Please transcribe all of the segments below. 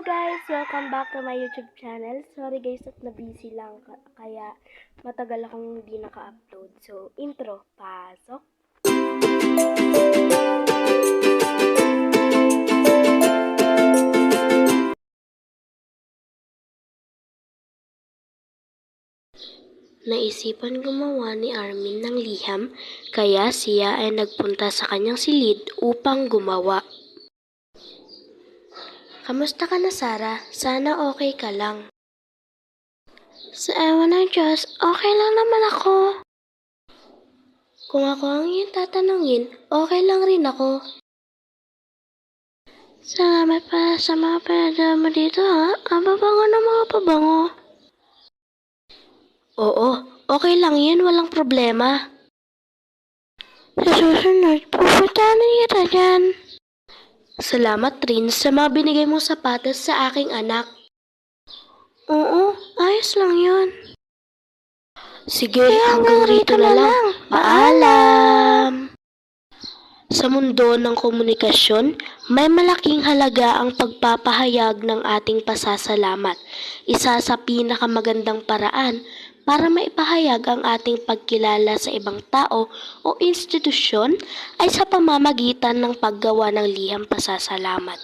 guys! Welcome back to my YouTube channel. Sorry guys at na-busy lang kaya matagal akong hindi naka-upload. So, intro, pasok! Naisipan gumawa ni Armin ng liham, kaya siya ay nagpunta sa kanyang silid upang gumawa. Kamusta ka na, Sarah? Sana okay ka lang. Sa ewan ng Diyos, okay lang naman ako. Kung ako ang iyong tatanungin, okay lang rin ako. Salamat pala sa mga pinadala mo dito, ha? Ang babango ng mga pabango. Oo, okay lang yun, walang problema. Sa susunod, pupuntahan kita dyan. Salamat rin sa mga binigay mong sapatos sa aking anak. Oo, ayos lang yun. Sige, hanggang rito na lang. Paalam! Sa mundo ng komunikasyon, may malaking halaga ang pagpapahayag ng ating pasasalamat. Isa sa pinakamagandang paraan para maipahayag ang ating pagkilala sa ibang tao o institusyon ay sa pamamagitan ng paggawa ng liham pasasalamat.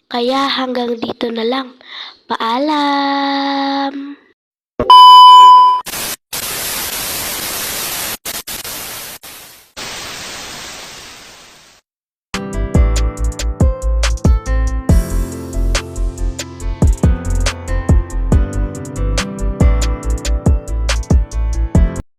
Kaya hanggang dito na lang. Paalam!